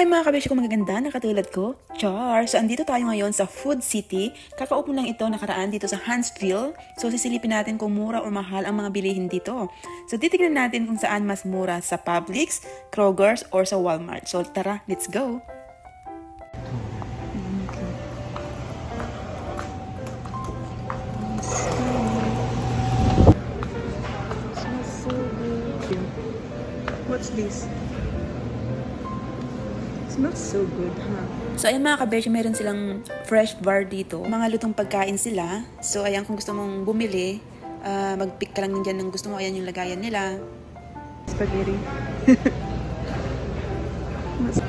Hi mga kabeshi ko magaganda na katulad ko. Char! So andito tayo ngayon sa Food City. Kakaupo lang ito nakaraan dito sa Huntsville. So sisilipin natin kung mura o mahal ang mga bilihin dito. So titignan natin kung saan mas mura sa Publix, Kroger's, or sa Walmart. So tara, let's go! What's this? Smells so good, huh? So ayan mga kabeshi, meron silang fresh bar dito. Mga lutong pagkain sila. So ayan, kung gusto mong bumili, mag-pick ka lang dyan ng gusto mo. Ayan yung lagayan nila. Spaghetti.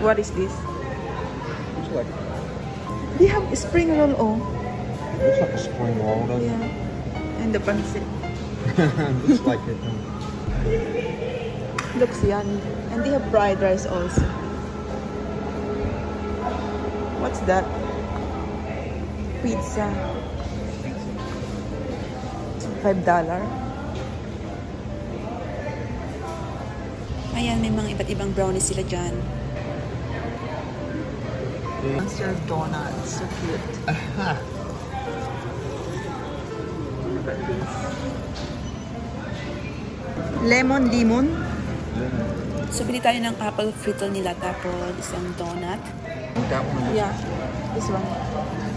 What is this? Looks like, They have a spring roll, oh. looks like a spring roll, doesn't Yeah. And the pancit. it? Looks like it. Looks yummy. And they have fried rice also. What's that? Pizza. $5. Ayan, may mga iba't ibang brownies sila dyan. Monster donuts. So cute. Look at this. Lemon. So, bili tayo ng apple fritter nila, tapos isang donut. That one. Yeah, this one.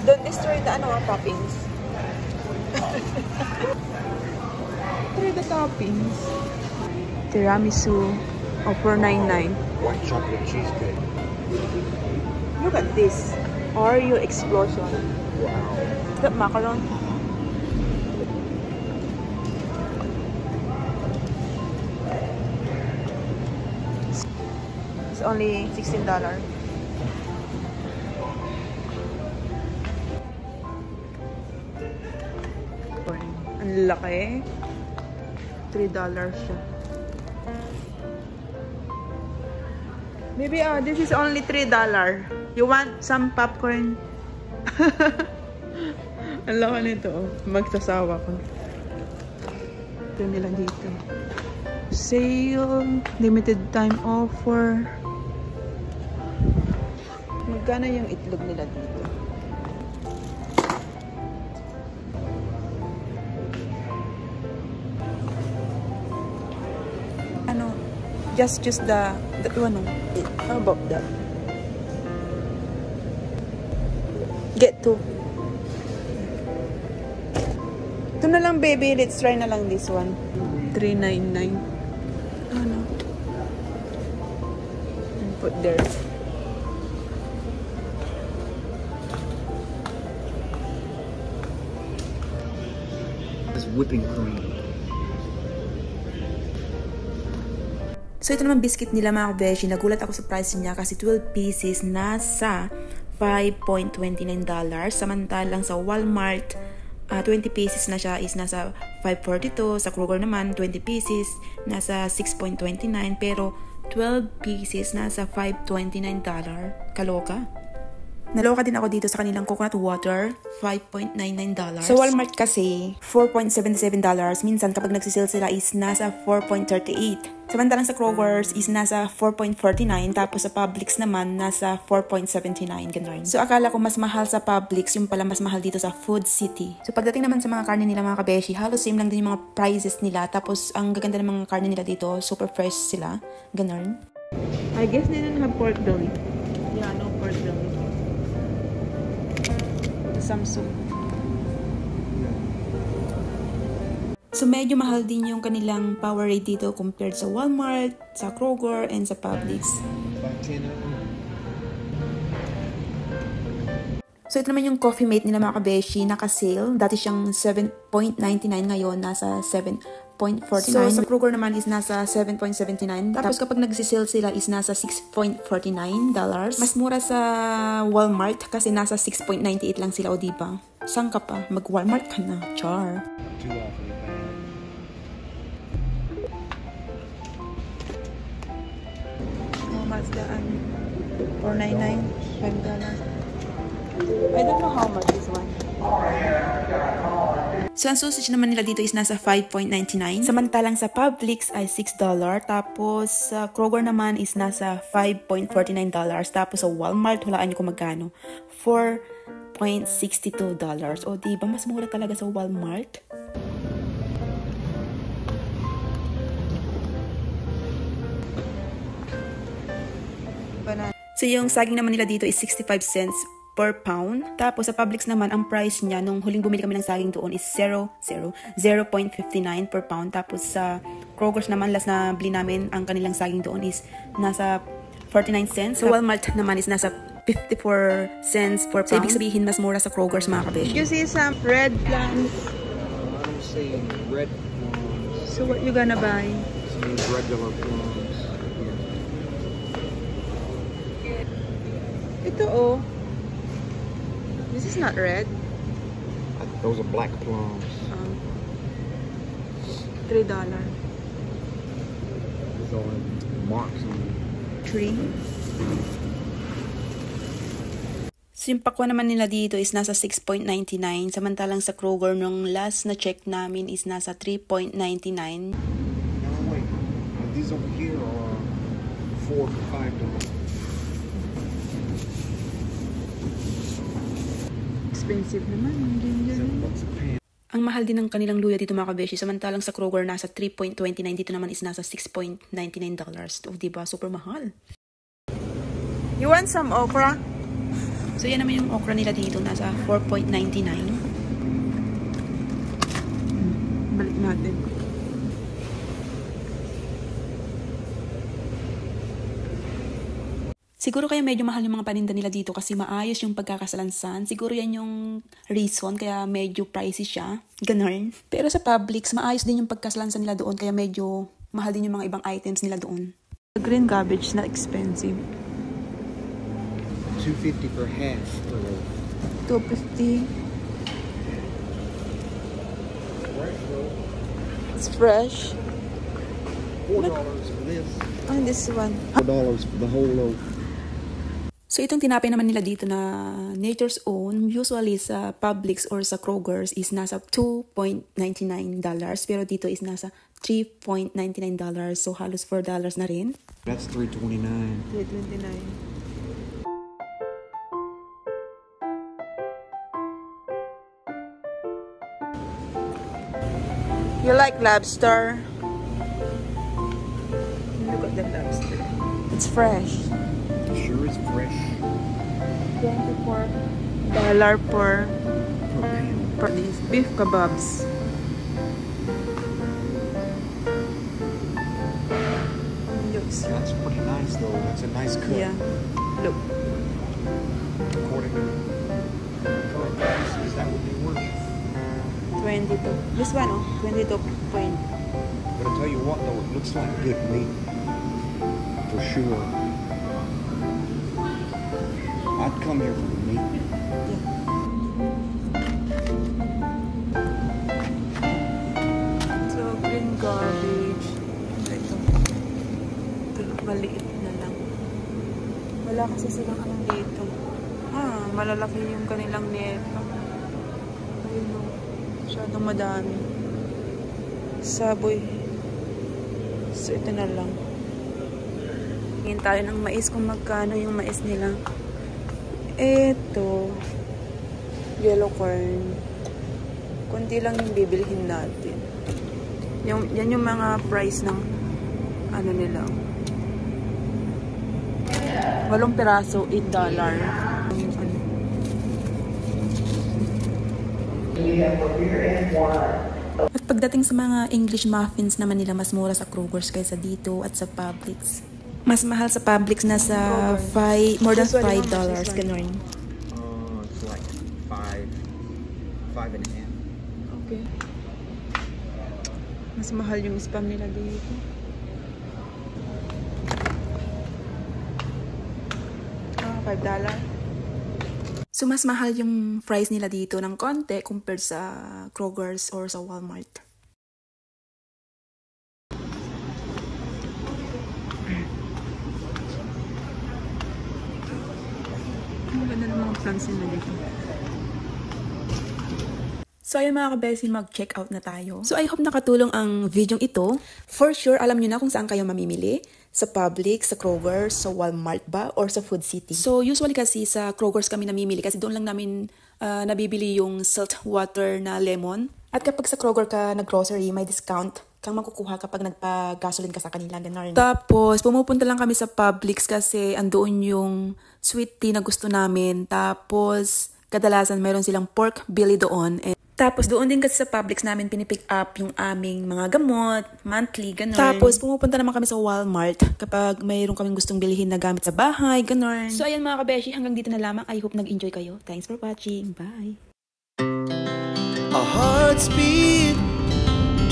Don't destroy the toppings. Try the toppings. Tiramisu of $4.99. White chocolate cheesecake. Look at this. Oreo explosion. Wow. The macaron. It's only $16. Ang laki. $3 siya. Maybe this is only $3. You want some popcorn? Ang laki nito. Magsasawa ko. Ito nila dito. Sale. Limited time offer. Magkano yung itlog nila dito? Just that one. How about that? Get two. Ito na lang, baby. Let's try na lang this one. $3.99. Ano? And put there. It's whipping cream. So ito naman biscuit nila mga kabeshi. Nagulat ako sa price niya kasi 12 pieces nasa $5.29. Samantalang sa Walmart, 20 pieces na siya is nasa $5.42. Sa Kroger naman, 20 pieces nasa $6.29. Pero 12 pieces nasa $5.29. Kaloka. Naloka din ako dito sa kanilang coconut water, $5.99. Sa Walmart kasi, $4.77. Minsan kapag nagsisale sila is nasa $4.38. Samantalang sa Kroger's is nasa $4.49. Tapos sa Publix naman, nasa $4.79. Ganun. So akala ko mas mahal sa Publix, yung pala mas mahal dito sa Food City. So pagdating naman sa mga karne nila mga kabeshi, halos same lang din yung mga prices nila. Tapos ang gaganda ng mga karne nila dito, super fresh sila. Ganun. I guess they don't have pork belly. Yeah, no pork belly. Samsung. So medyo mahal din yung kanilang Powerade dito compared sa Walmart, sa Kroger, and sa Publix. So ito naman yung Coffee Mate nila mga kabeshi, naka-sale. Dati siyang $7.99, ngayon nasa $7.49. So sa Kroger naman is nasa $7.79. Tapos kapag nagsisale sila is nasa $6.49. Mas mura sa Walmart kasi nasa $6.98 lang sila, o diba? Saan ka pa? Mag-Walmart ka na. Char. Oh, Mazda $4.99. $5. I don't know how much this one. So, ang sausage naman nila dito is nasa 5.99. Samantalang sa Publix ay $6. Tapos, sa Kroger naman is nasa $5.49. Tapos, sa Walmart, hulaan nyo kung magkano. $4.62. O, diba? Mas mura talaga sa Walmart. So, yung saging naman nila dito is 65 cents per pound. Tapos sa Publix naman, ang price niya nung huling bumili kami ng saging doon is 0.59 per pound. Tapos sa Kroger's naman, last na bili namin, ang kanilang saging doon is nasa 49 cents. So Walmart naman is nasa 54 cents per pound. So ibig sabihin, mas mura sa Kroger's, mga kabeshi. You see some red plants. I'm saying red plums. So what you gonna buy? Some regular plums. Ito oh. This is not red. Those are black plums. $3. Those are marks on them. 3. So yung pakwan naman nila dito is nasa 6.99. Samantalang sa Kroger nung last na check namin is nasa 3.99. No, wait. These over here are $4 to $5. Expensive naman. Ang mahal din ng kanilang luya dito, mga kabeshi. Samantalang sa Kroger nasa 3.29. Dito naman is nasa $6.99. O, diba? Super mahal. You want some okra? So yan naman yung okra nila dito. Nasa 4.99. Balik natin. Siguro kaya medyo mahal yung mga paninda nila dito kasi maayos yung pagkakasalansan. Siguro yan yung reason kaya medyo pricey siya. Ganun. Pero sa Publix, maayos din yung pagkasalansan nila doon kaya medyo mahal din yung mga ibang items nila doon. The green cabbage not expensive. $2.50 for half. $2.50. It's fresh. $4 for this. And this one. $4 for the whole loaf. So itong tinapay naman nila dito na Nature's Own, usually sa Publix or sa Kroger's is nasa $2.99. Pero dito is nasa $3.99. So halos $4 na rin. That's $3.29. $3.29. You like lobster? Look at the lobster. It's fresh. Sure is fresh. $24 for these beef kebabs. That's pretty nice though. That's a nice cut. Yeah. Look. According to current prices, that would be worth. 22. This one, oh, 22 point. But I'll tell you what though, it looks like good meat. For sure. I'd come here for the meat. So, green garbage. Ito. Maliit na lang. Wala kasi silang ano dito. Malalaki yung kanilang neto. Ayun o. Masyadong madami. Saboy. So, ito na lang. Tingin tayo ng mais kung magkano yung mais nila. Ito. Yellow corn. Kunti lang yung bibilhin natin. Yan yung mga price ng ano nila. 8 piraso, $8. At pagdating sa mga English muffins naman nila, mas mura sa Kroger's kaysa dito at sa Publix. Mas mahal sa Publix na sa more than $5. Ganun. It's like five and a half. Okay. Mas mahal yung spam nila dito. $5. So, mas mahal yung price nila dito ng konti compared sa Kroger's or sa Walmart. Ang ganda ng mga plants nila dito. So ayun mga kabesi, mag-check out na tayo. So I hope nakatulong ang video ito. For sure, alam nyo na kung saan kayo mamimili. Sa Publix, sa Kroger, sa Walmart ba, or sa Food City. So usually kasi sa Kroger's kami namimili kasi doon lang namin nabibili yung salt water na lemon. At kapag sa Kroger ka nag-grocery, may discount kang makukuha kapag nagpa-gasoline ka sa kanila. Ganun. Tapos, pumupunta lang kami sa Publix kasi andoon yung sweet tea na gusto namin. Tapos, kadalasan mayroon silang pork belly doon. Tapos, doon din kasi sa Publix namin pinipick up yung aming mga gamot, monthly, gano'n. Tapos, pumupunta naman kami sa Walmart kapag mayroon kaming gustong bilhin na gamit sa bahay, gano'n. So, ayan mga kabeshi, hanggang dito na lamang. I hope nag-enjoy kayo. Thanks for watching. Bye! Our hearts beat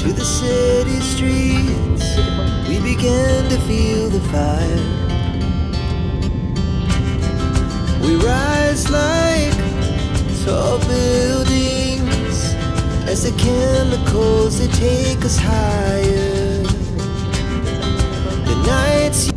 to the city streets. We began to feel the fire. We rise like tall buildings as the chemicals, they take us higher. The nights